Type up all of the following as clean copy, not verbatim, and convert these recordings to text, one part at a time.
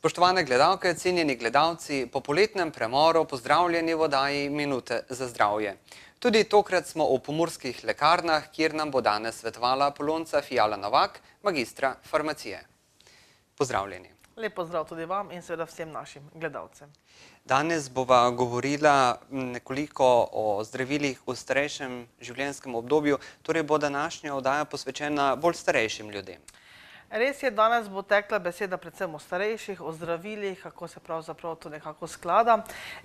Spoštovane gledalke, cenjeni gledalci, po poletnem premoru pozdravljeni v oddaji Minute za zdravje. Tudi tokrat smo v pomurskih lekarnah, kjer nam bo danes svetovala Polonca Fijala Novak, magistra farmacije. Pozdravljeni. Lep pozdrav tudi vam in seveda vsem našim gledalcem. Danes bova govorila nekoliko o zdravilih v starejšem življenjskem obdobju, torej bo današnja oddaja posvečena bolj starejšim ljudem. Res je, danes bo tekla beseda predvsem o starejših, o zdravilih, kako se pravzaprav to nekako sklada.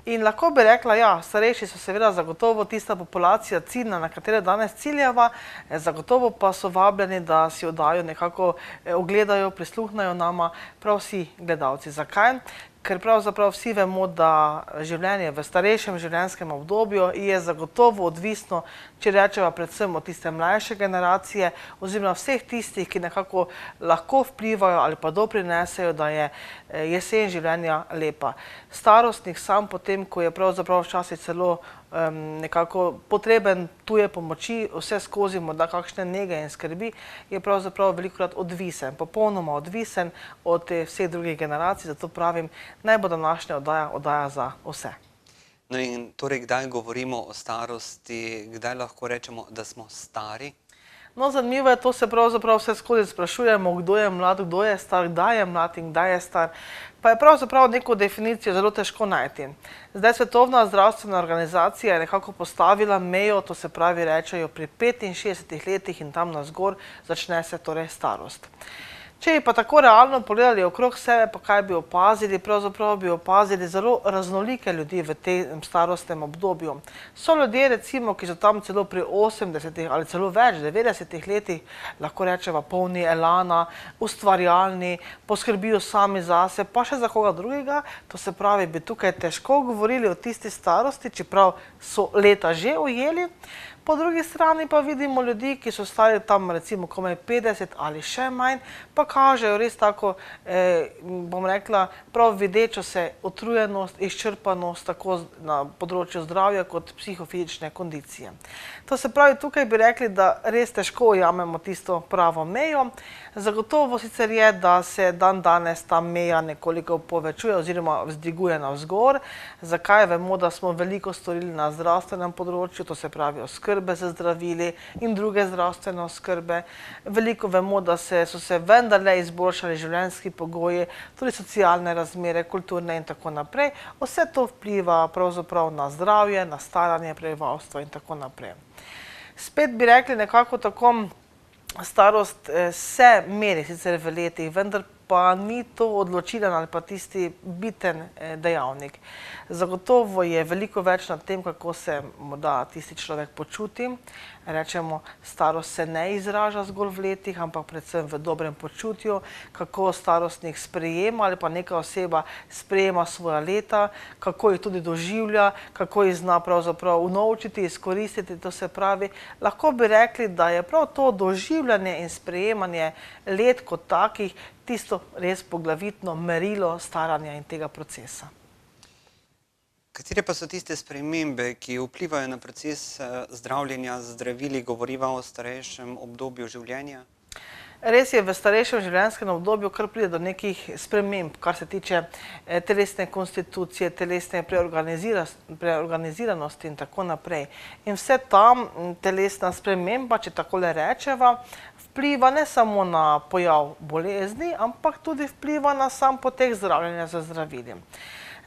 In lahko bi rekla, ja, starejši so seveda zagotovo tista populacija ciljna, na katero danes ciljava, zagotovo pa so vabljeni, da si oddajo nekako ogledajo, prisluhnajo nama prav vsi gledalci. Zakaj? Ker pravzaprav vsi vemo, da življenje v starejšem življenjskem obdobju je zagotovo odvisno, če rečeva predvsem od tiste mlajše generacije, oziroma vseh tistih, ki nekako lahko vplivajo ali pa doprinesejo, da je jesen življenja lepa. Starostnik sam potem, ko je pravzaprav včasih celo nekako potreben tuje pomoči, vse skozi morda kakšne nege in skrbi, je pravzaprav velikokrat odvisen, popolnoma odvisen od vseh drugih generacij, zato pravim, naj bo današnja oddaja za vse. No in torej, kdaj govorimo o starosti, kdaj lahko rečemo, da smo stari? No, zanimivo je, to se pravzaprav vse skozi sprašujemo, kdo je mlad, kdo je star, kdaj je mlad in kdaj je star. Pa je pravzaprav neko definicijo zelo težko najti. Zdaj, Svetovna zdravstvena organizacija je nekako postavila mejo, to se pravi rečejo pri 65 letih in tam navzgor začne se torej starost. Če bi pa tako realno pogledali okrog sebe, pa kaj bi opazili, pravzaprav bi opazili zelo raznolike ljudi v tem starostnem obdobju. So ljudje, recimo, ki so tam celo pri 80 ali celo več, 90 letih, lahko rečeva polni elana, ustvarjalni, poskrbijo sami zase, pa še za koga drugega. To se pravi, bi tukaj težko govorili o tisti starosti, čeprav so leta že ujeli. Po drugi strani pa vidimo ljudi, ki so stari tam recimo komaj 50 ali še manj, pa kažejo res tako, bom rekla, prav videčo se utrujenost, izčrpanost tako na področju zdravja kot psihofizične kondicije. To se pravi, tukaj bi rekli, da res težko ujamemo tisto pravo mejo. Zagotovo sicer je, da se dan danes ta meja nekoliko povečuje oziroma vzdiguje navzgor. Zakaj? Vemo, da smo veliko storili na zdravstvenem področju, to se pravi oskrbe z zdravili in druge zdravstvene oskrbe. Veliko vemo, da so se vendarle izboljšali življenjski pogoji, tudi socialne razmere, kulturne in tako naprej. Vse to vpliva pravzaprav na zdravje, na staranje prebivalstva in tako naprej. Spet bi rekli nekako tako, starost se meri sicer v letih, vendar pa ni to odločilen ali pa tisti biten dejavnik. Zagotovo je veliko več na tem, kako se morda tisti človek počuti. Rečemo, starost se ne izraža zgolj v letih, ampak predvsem v dobrem počutju, kako starostnik sprejema ali pa neka oseba sprejema svoja leta, kako jih tudi doživlja, kako jih zna pravzaprav unovčiti, izkoristiti. To se pravi, lahko bi rekli, da je prav to doživljanje in sprejemanje let kot takih tisto res poglavitno merilo staranja in tega procesa. Katere pa so tiste spremembe, ki vplivajo na proces zdravljenja z zdravili, govoriva o starejšem obdobju življenja? Res je, v starejšem življenjskem obdobju kar pride do nekih sprememb, kar se tiče telesne konstitucije, telesne preorganiziranosti in tako naprej. In vse tam telesna sprememba, če takole rečeva, vpliva ne samo na pojav bolezni, ampak tudi vpliva na sam potek zdravljenja z zdravili.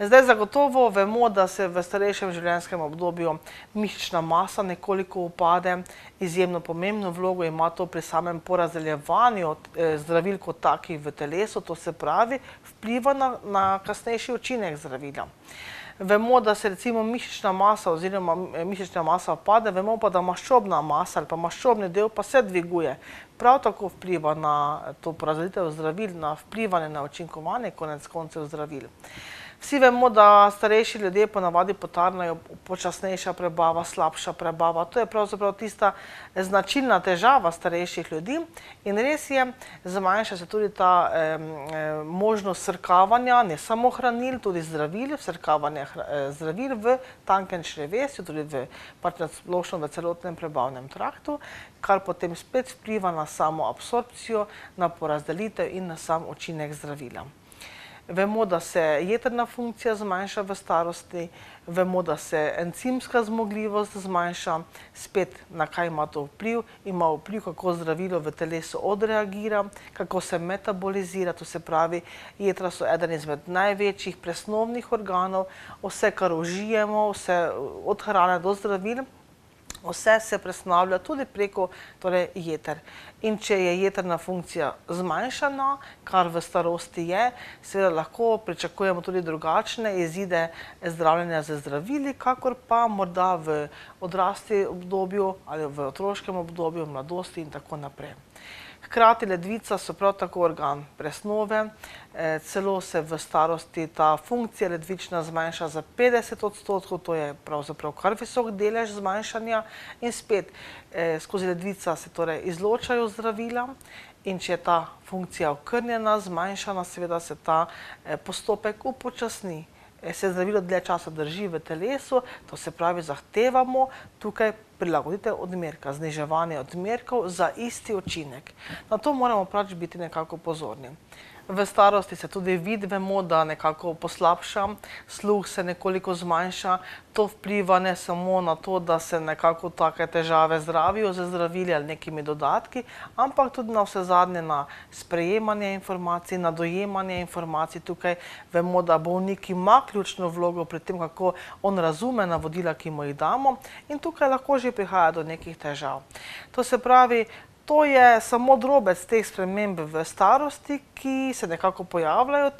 Zdaj zagotovo vemo, da se v starejšem življenjskem obdobju mišična masa nekoliko upade, izjemno pomembno vlogo ima to pri samem porazdeljevanju zdravil kot takih v telesu, to se pravi, vpliva na kasnejši učinek zdravila. Vemo, da se recimo mišična masa oziroma mišična masa upade, vemo pa, da maščobna masa ali pa maščobni del pa se dviguje. Prav tako vpliva na to porazdelitev zdravil, na vplivanje na učinkovanje konec koncev zdravil. Vsi vemo, da starejši ljudje ponavadi potarnajo počasnejša prebava, slabša prebava. To je pravzaprav tista značilna težava starejših ljudi in res je, zmanjša se tudi ta možnost srkavanja, ne samo hranil, tudi zdravil, vsrkavanje zdravil v tankem črevesju, tudi splošno v celotnem prebavnem traktu, kar potem spet vpliva na samo absorpcijo, na porazdelitev in na sam učinek zdravila. Vemo, da se jetrna funkcija zmanjša v starosti, vemo, da se encimska zmogljivost zmanjša, spet na kaj ima to vpliv, ima vpliv, kako zdravilo v telesu odreagira, kako se metabolizira, to se pravi, jetra so eden izmed največjih presnovnih organov, vse, kar užijemo, vse od hrane do zdravil, vse se presnavlja tudi preko jeter. In če je jetrna funkcija zmanjšana, kar v starosti je, seveda lahko pričakujemo tudi drugačne izide zdravljenja z zdravili, kakor pa morda v odrasli obdobju ali v otroškem obdobju, mladosti in tako naprej. Hkrati ledvica so prav tako organ presnove, celo se v starosti ta funkcija ledvična zmanjša za 50%, to je pravzaprav kar visok delež zmanjšanja in spet skozi ledvica se torej izločajo zdravila in če je ta funkcija okrnjena, zmanjšana, seveda se ta postopek upočasni. Se zdravilo dlje časa drži v telesu, to se pravi, zahtevamo tukaj prilagoditev odmerka, zniževanje odmerkov za isti učinek. Na to moramo pač biti nekako pozorni. V starosti se tudi vid, vemo, da nekako poslabša, sluh se nekoliko zmanjša, to vpliva ne samo na to, da se nekako take težave zdravijo z zdravili ali nekimi dodatki, ampak tudi na vsezadnje na sprejemanje informacij, na dojemanje informacij. Tukaj vemo, da bolnik ima ključno vlogo pri tem, kako on razume navodila, ki mu jih damo, in tukaj lahko že prihaja do nekih težav. To se pravi, to je samo drobec teh sprememb v starosti, ki se nekako pojavljajo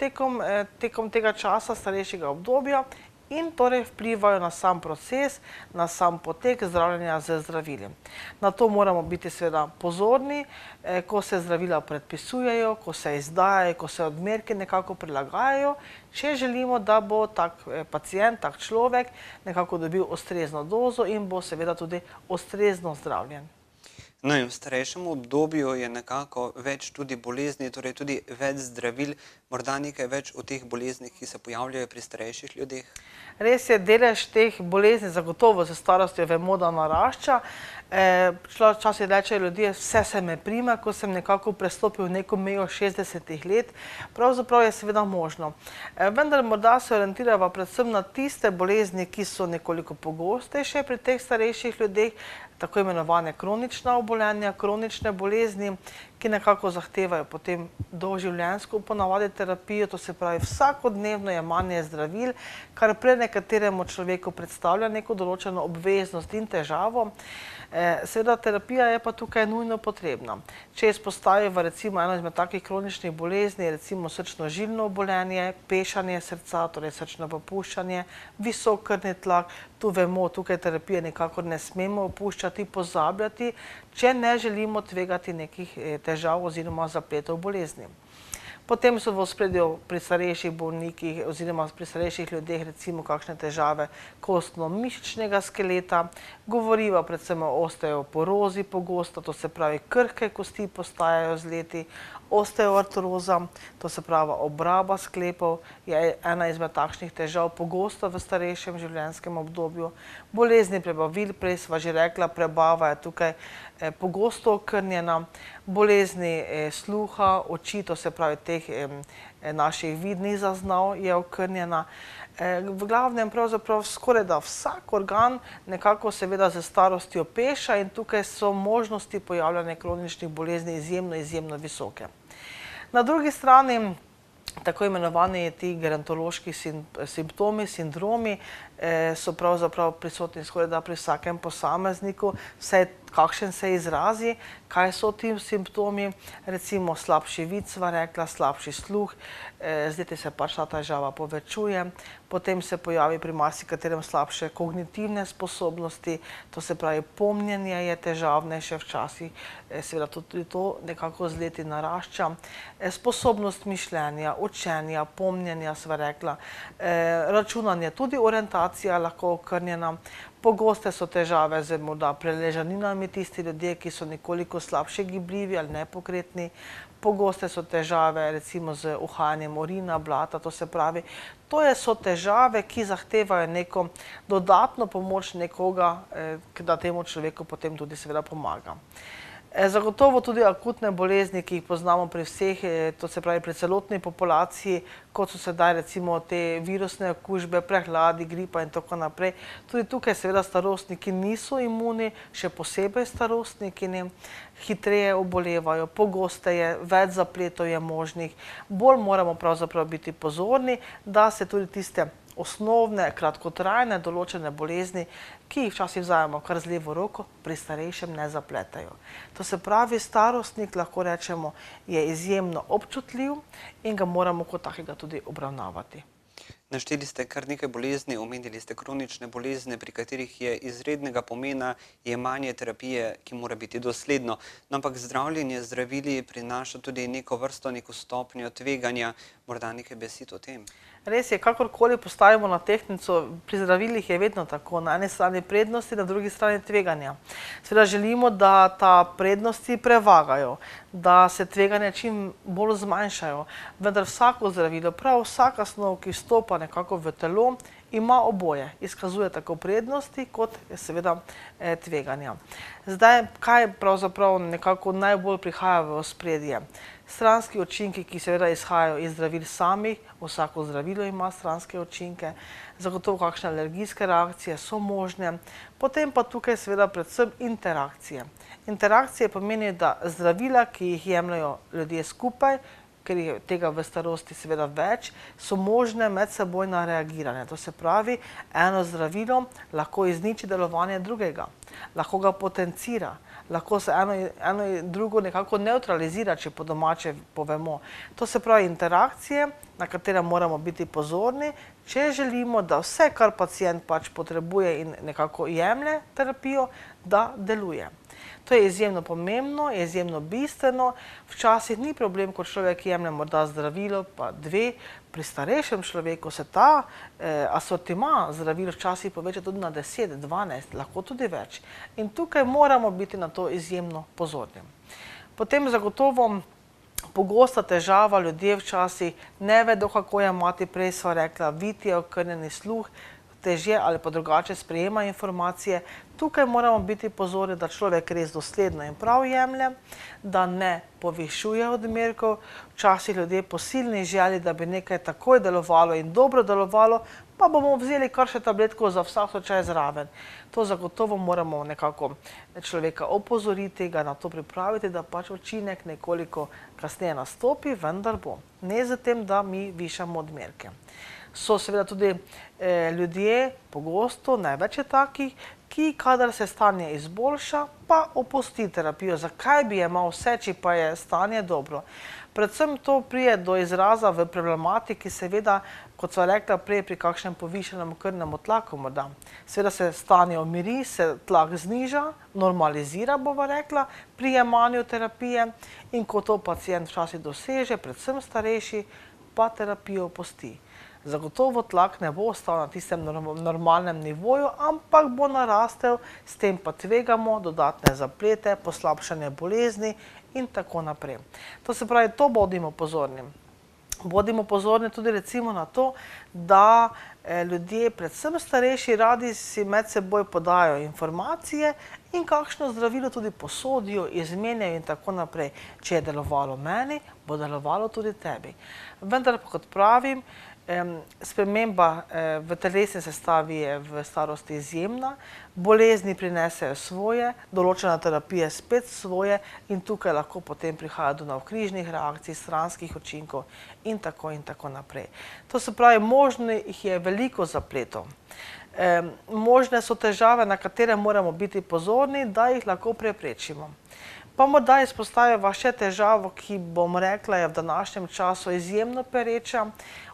tekom tega časa, starejšega obdobja in torej vplivajo na sam proces, na sam potek zdravljenja z zdravili. Na to moramo biti seveda pozorni, ko se zdravila predpisujejo, ko se izdajajo, ko se odmerki nekako prilagajajo, če želimo, da bo tak pacient, tak človek nekako dobil ustrezno dozo in bo seveda tudi ustrezno zdravljen. No in v starejšem obdobju je nekako več tudi bolezni, torej tudi več zdravil, morda nekaj več o teh boleznih, ki se pojavljajo pri starejših ljudeh? Res je, delež teh bolezni zagotovo z starostjo vemo, da narašča. Včasih rečejo ljudje, vse se me prime, ko sem nekako prestopil neko mejo 60 let. Pravzaprav je seveda možno. Vendar morda se orientirava predvsem na tiste bolezni, ki so nekoliko pogostejše pri teh starejših ljudeh, tako imenovane kronična obolenja, kronične bolezni, ki nekako zahtevajo potem doživljenjsko ponavadi terapijo, to se pravi vsakodnevno jemanje zdravil, kar pri nekateremu človeku predstavlja neko določeno obveznost in težavo. Seveda terapija je pa tukaj nujno potrebna. Če izpostaviva recimo eno izmed takih kroničnih bolezni, recimo srčno-žilno obolenje, pešanje srca, torej srčno popuščanje, visok krvni tlak, tu vemo, tukaj terapije nikakor ne smemo opuščati, pozabljati, če ne želimo tvegati nekih težav oziroma zapletov bolezni. Potem so v ospredju pri starejših bolnikih oziroma pri starejših ljudeh recimo kakšne težave kostno-mišičnega skeleta, govoriva predvsem o osteoporozi pogosto, to se pravi krhke kosti postajajo z leti, osteoartroza, to se pravi obraba sklepov, je ena izmed takšnih težav pogosto v starejšem življenjskem obdobju. Bolezni prebavil, prej sva že rekla, prebava je tukaj pogosto okrnjena, bolezni sluha, oči, to se pravi teh naših vidnih zaznav je okrnjena. V glavnem pravzaprav skoraj da vsak organ nekako seveda z starostjo peša in tukaj so možnosti pojavljanja kroničnih bolezni izjemno visoke. Na drugi strani, tako imenovani ti gerontološki simptomi, sindromi, so pravzaprav prisotni skoraj da pri vsakem posamezniku, vsaj kakšen se izrazi, kaj so ti simptomi, recimo slabši vid, sva rekla, slabši sluh, z leti se pač ta težava povečuje, potem se pojavi pri marsikaterem slabše kognitivne sposobnosti, to se pravi pomnjenje je težavnejše včasih, seveda tudi to nekako z leti narašča, sposobnost mišljenja, učenja, pomnjenja, sva rekla, računanje, tudi orientacija lahko okrnjena. Pogoste so težave z morda preležaninami, tisti ljudje, ki so nekoliko slabše gibljivi ali nepokretni. Pogoste so težave recimo z uhajanjem urina, blata, to se pravi, so težave, ki zahtevajo neko dodatno pomoč nekoga, da temu človeku potem tudi seveda pomaga. Zagotovo tudi akutne bolezni, ki jih poznamo pri vseh, to se pravi pri celotni populaciji, kot so sedaj recimo te virusne okužbe, prehladi, gripa in tako naprej. Tudi tukaj seveda starostniki niso imuni, še posebej starostniki hitreje obolevajo, pogosteje, več zapletov je možnih. Bolj moramo pravzaprav biti pozorni, da se tudi tiste osnovne, kratkotrajne določene bolezni, ki jih včasih vzamemo kar z levo roko, pri starejšem ne zapletajo. To se pravi, starostnik, lahko rečemo, je izjemno občutljiv in ga moramo kot takega tudi obravnavati. Našteli ste kar nekaj bolezni, omenili ste kronične bolezni, pri katerih je izrednega pomena jemanje terapije, ki mora biti dosledno. No, ampak zdravljenje z zdravili prinaša tudi neko vrsto, neko stopnjo tveganja, morda nekaj besed o tem. Res je, kakorkoli postavimo na tehtnico, pri zdravilih je vedno tako, na eni strani prednosti, na drugi strani tveganja. Seveda želimo, da ta prednosti prevagajo, da se tveganja čim bolj zmanjšajo, vendar vsako zdravilo, prav vsaka snov, ki vstopa nekako v telo, ima oboje, izkazuje tako prednosti kot seveda tveganja. Zdaj, kaj pravzaprav nekako najbolj prihaja v ospredje? Stranski učinki, ki seveda izhajajo iz zdravil samih, vsako zdravilo ima stranske učinke, zagotovo kakšne alergijske reakcije so možne, potem pa tukaj seveda predvsem interakcije. Interakcije pomeni, da zdravila, ki jih jemljajo ljudje skupaj, ker je tega v starosti seveda več, so možne medsebojna reagiranja. To se pravi, eno zdravilo lahko izniči delovanje drugega, lahko ga potencira, lahko se eno in drugo nekako nevtralizira, če po domače povemo. To se pravi interakcije, na katere moramo biti pozorni, če želimo, da vse, kar pacient pač potrebuje in nekako jemlje terapijo, da deluje. To je izjemno pomembno, je izjemno bistveno. Včasih ni problem, ko človek jemlje morda zdravilo, pa dve. Pri starejšem človeku se ta asortima zdravil včasih poveča tudi na 10, 12, lahko tudi več. In tukaj moramo biti na to izjemno pozorni. Potem zagotovo pogosta težava, ljudje včasih ne vedo, kako jemati, prej sva rekla, vid je okrnjeni sluh, težje ali pa drugače sprejema informacije. Tukaj moramo biti pozorni, da človek res dosledno in prav jemlje, da ne povišuje odmerkov. Včasih ljudje po silni želji, da bi nekaj takoj delovalo in dobro delovalo, pa bomo vzeli kar še tabletko za vsak slučaj zraven. To zagotovo moramo nekako človeka opozoriti, ga na to pripraviti, da pač učinek nekoliko kasneje nastopi, vendar bo. Ne z tem, da mi višamo odmerke. So seveda tudi ljudje, pogosto, največ je takih, ki kadar se stanje izboljša, pa opusti terapijo. Zakaj bi jemal vse, če pa je stanje dobro? Predvsem to pride do izraza v problematiki, seveda, kot sva rekla prej, pri kakšnem povišenem krvnem tlaku morda. Seveda se stanje umiri, se tlak zniža, normalizira, bova rekla, pri jemanju terapije in ko to pacient včasih doseže, predvsem starejši, pa terapijo opusti. Zagotovo tlak ne bo ostal na tistem normalnem nivoju, ampak bo narastel, s tem pa tvegamo dodatne zaplete, poslabšanje bolezni in tako naprej. To se pravi, to bodimo pozorni. Bodimo pozorni tudi recimo na to, da ljudje, predvsem starejši, radi si med seboj podajo informacije in kakšno zdravilo tudi posodijo, izmenjajo in tako naprej. Če je delovalo meni, bo delovalo tudi tebi. Vendar pa, kot pravim, sprememba v telesni sestavi je v starosti izjemna, bolezni prinesejo svoje, določena terapija spet svoje in tukaj lahko potem prihaja do navkrižnih reakcij, stranskih učinkov in tako naprej. To se pravi, možnih je veliko zapletov. Možne so težave, na katere moramo biti pozorni, da jih lahko preprečimo. Pa morda izpostaviva še težavo, ki, bom rekla, je v današnjem času izjemno pereča.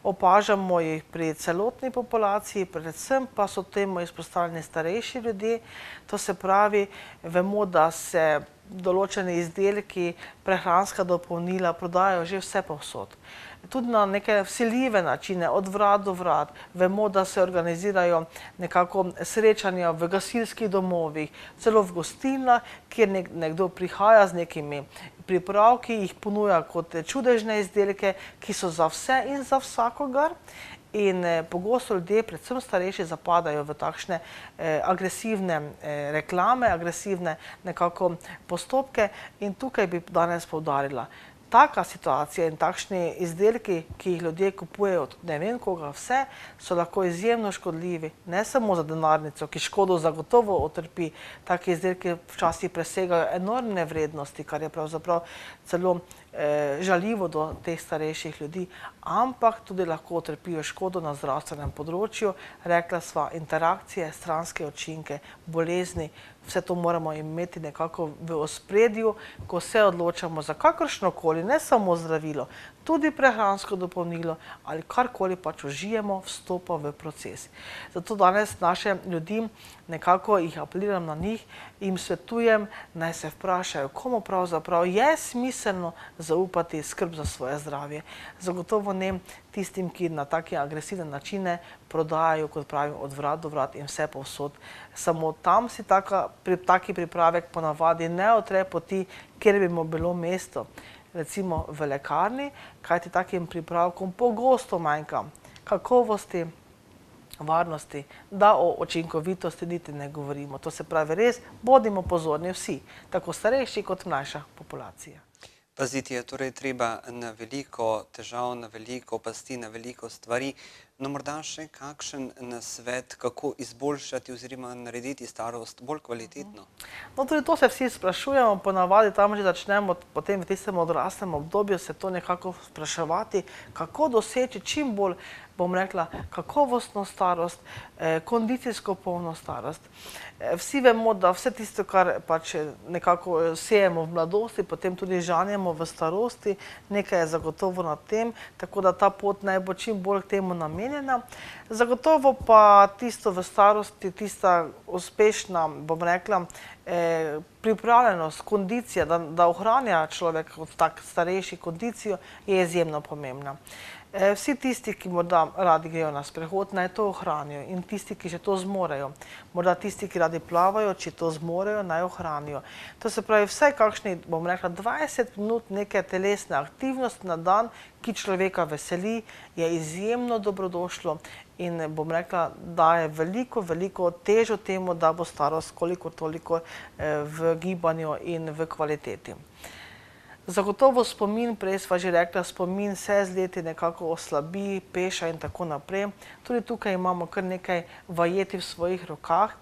Opažamo jih pri celotni populaciji, predvsem pa so temu izpostavljeni starejši ljudje. To se pravi, vemo, da se določeni izdelki, prehranska dopolnila prodajajo že vse povsod. Tudi na neke vsiljive načine, od vrat do vrat. Vemo, da se organizirajo nekako srečanja v gasilskih domovih, celo v gostilnah, kjer nekdo prihaja z nekimi pripravki, jih ponuja kot čudežne izdelke, ki so za vse in za vsakogar. In pogosto ljudje, predvsem starejši, zapadajo v takšne agresivne reklame, agresivne nekako postopke in tukaj bi danes poudarila. Taka situacija in takšni izdelki, ki jih ljudje kupujejo od ne vem koga vse, so lahko izjemno škodljivi, ne samo za denarnico, ki škodo zagotovo utrpi. Taki izdelki včasih presegajo enormne vrednosti, kar je pravzaprav celo žaljivo do teh starejših ljudi, ampak tudi lahko utrpijo škodo na zdravstvenem področju. Rekla sva, interakcije, stranske učinke, bolezni, vse to moramo imeti nekako v ospredju, ko se odločamo za kakršnokoli, ne samo zdravilo, tudi prehransko dopolnilo ali karkoli pač užijemo, vstopa v proces. Zato danes naše ljudi nekako jih apeliram na njih, jim svetujem, naj se vprašajo, komu pravzaprav je smiselno zaupati skrb za svoje zdravje. Zagotovo ne tistim, ki na take agresivne načine prodajajo, kot pravim, od vrat do vrat in vse povsod. Samo tam si taki pripravek ponavadi ne utre poti, kjer bi mu bilo mesto. Recimo v lekarni, kajti takim pripravkom pogosto manjka kakovosti, varnosti, da o učinkovitosti niti ne govorimo. To se pravi res, bodimo pozorni vsi, tako starejši kot mlajša populacija. Paziti je torej treba na veliko težav, na veliko pasti, na veliko stvari. No, morda še kakšen nasvet, kako izboljšati oziroma narediti starost bolj kvalitetno? No, tudi to se vsi sprašujemo, ponavadi tam že začnemo potem v tistem odraslem obdobju se to nekako spraševati, kako doseči čim bolj, bom rekla, kakovostno starost, kondicijsko polno starost. Vsi vemo, da vse tisto, kar pač nekako sejemo v mladosti, potem tudi žanjemo v starosti, nekaj je zagotovo na tem, tako da ta pot naj bo čim bolj k temu namenjena. Zagotovo pa tisto v starosti, tista uspešna, bom rekla, pripravljenost, kondicija, da ohranja človek kot tak starejši kondicijo, je izjemno pomembna. Vsi tisti, ki morda radi grejo na sprehod, naj to ohranijo in tisti, ki že to zmorejo. Morda tisti, ki radi plavajo, če to zmorejo, naj ohranijo. To se pravi vsaj kakšni, bom rekla, 20 minut neke telesne aktivnosti na dan, ki človeka veseli, je izjemno dobrodošlo in bom rekla, daje veliko težo temu, da bo starost kolikor toliko v gibanju in v kvaliteti. Zagotovo spomin, prej sva že rekla, spomin se z leti nekako oslabi, peša in tako naprej. Tudi tukaj imamo kar nekaj vajeti v svojih rokah.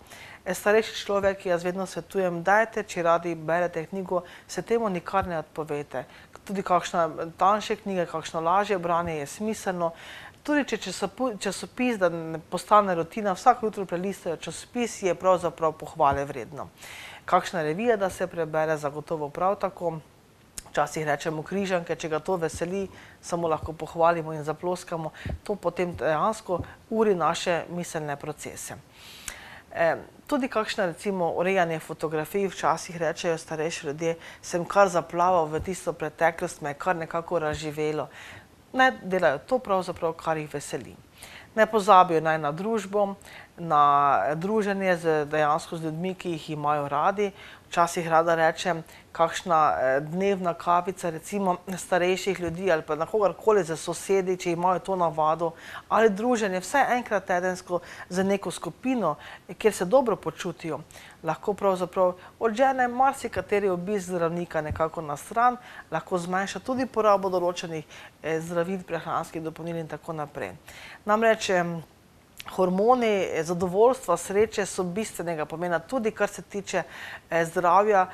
Starejši človek, jaz vedno svetujem, dajte, če radi berete knjigo, se temu nikar ne odpovejte. Tudi kakšna tanjša knjiga, kakšno lažje branje je smiselno. Tudi če časopis, da ne postane rutina, vsako jutro prelistajo časopis, je pravzaprav pohvale vredno. Kakšna revija, da se prebere, zagotovo prav tako. Včasih rečemo križanke, če ga to veseli, samo lahko pohvalimo in zaploskamo. To potem dejansko uri naše miselne procese. Tudi kakšno recimo urejanje fotografij, včasih rečejo starejši ljudje, sem kar zaplaval v tisto preteklost, me je kar nekako razživelo. Ne delajo to pravzaprav, kar jih veseli. Ne pozabijo naj na družbo, na druženje dejansko z ljudmi, ki jih imajo radi. Včasih rada rečem, kakšna dnevna kavica recimo starejših ljudi ali pa na kogarkoli z sosedi, če imajo to navado, ali druženje vsaj enkrat tedensko z neko skupino, kjer se dobro počutijo, lahko pravzaprav odžene marsikateri obisk zdravnika nekako na stran, lahko zmanjša tudi porabo določenih zdravil, prehranskih dopolnil in tako naprej. Namreč hormoni zadovoljstva, sreče so bistvenega pomena, tudi kar se tiče zdravja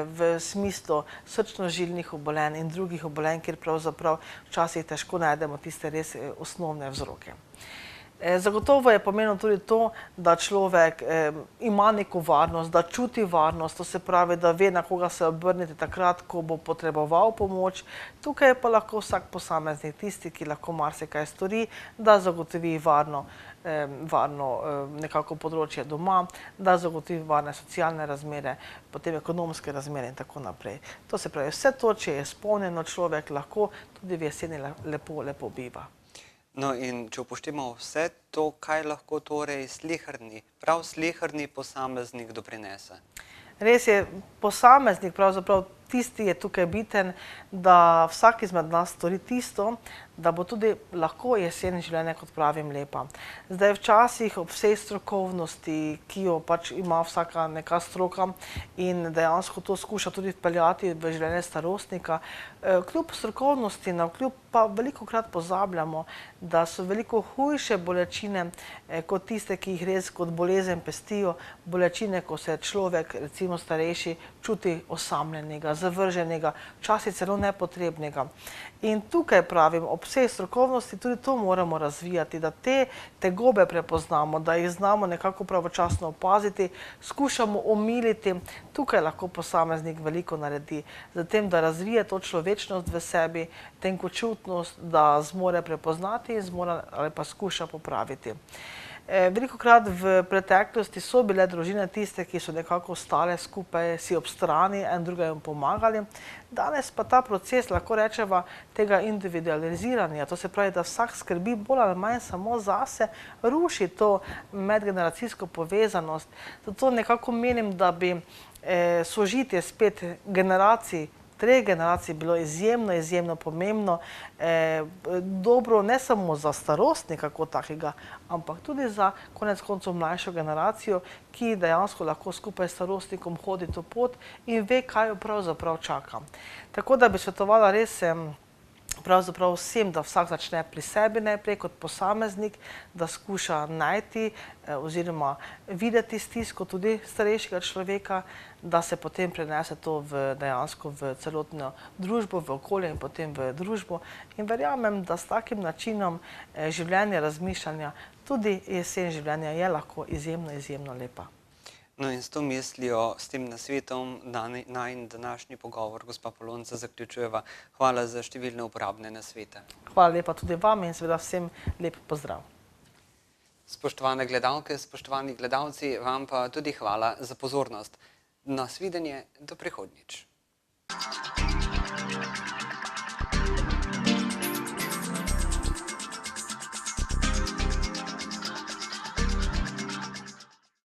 v smislu srčno-žilnih obolenj in drugih obolenj, kjer pravzaprav včasih težko najdemo tiste res osnovne vzroke. Zagotovo je pomembno tudi to, da človek ima neko varnost, da čuti varnost, to se pravi, da ve, na koga se obrniti takrat, ko bo potreboval pomoč. Tukaj pa lahko vsak posameznik tisti, ki lahko marsikaj stori, da zagotovi varno nekako področje doma, da zagotovi varne socialne razmere, potem ekonomske razmere in tako naprej. To se pravi, vse to, če je izpolnjeno, človek lahko tudi v jeseni lepo biva. No in če upoštevamo vse to, kaj lahko torej prav sleherni posameznik doprinese? Res je, posameznik, pravzaprav tisti je tukaj biten, da vsak izmed nas stori tisto, da bo tudi lahko jesen življenja, kot pravim, lepa. Zdaj, včasih ob vsej strokovnosti, ki jo pač ima vsaka neka stroka in dejansko to skuša tudi vpeljati v življenje starostnika, kljub strokovnosti, navkljub pa velikokrat pozabljamo, da so veliko hujše bolečine kot tiste, ki jih res kot bolezen pestijo, bolečine, ko se človek, recimo starejši, čuti osamljenega, zavrženega, včasih celo nepotrebnega. In tukaj pravim, ob vsej strokovnosti tudi to moramo razvijati, da te tegobe prepoznamo, da jih znamo nekako pravočasno opaziti, skušamo omiliti. Tukaj lahko posameznik veliko naredi, zatem, da razvije to človečnost v sebi, tenkočutnost, da zmore prepoznati in zmore ali pa skuša popraviti. Velikokrat v preteklosti so bile družine tiste, ki so nekako stale skupaj, si ob strani, en drugemu pomagali. Danes pa ta proces, lahko rečeva, tega individualiziranja, to se pravi, da vsak skrbi bolj ali manj samo zase, ruši to medgeneracijsko povezanost. Zato nekako menim, da bi sožitje spet generacij, treh generacij bilo izjemno, izjemno pomembno, dobro ne samo za starostnika kot takega, ampak tudi za konec koncev mlajšo generacijo, ki dejansko lahko skupaj s starostnikom hodi to pot in ve, kaj jo pravzaprav čaka. Tako da bi svetovala res pravzaprav vsem, da vsak začne pri sebi najprej kot posameznik, da skuša najti oziroma videti stisko tudi starejšega človeka, da se potem prenese to dejansko v celotno družbo, v okolje in potem v družbo. In verjamem, da s takim načinom življenja, razmišljanja, tudi jesen življenja je lahko izjemno, izjemno lepa. No in s to mislijo, s tem nasvetom najin današnji pogovor, gospa Polonca, zaključujeva. Hvala za številne uporabne nasvete. Hvala lepa tudi vam in seveda vsem lep pozdrav. Spoštovane gledalke, spoštovani gledalci, vam pa tudi hvala za pozornost. Nasvidenje do prihodnjič.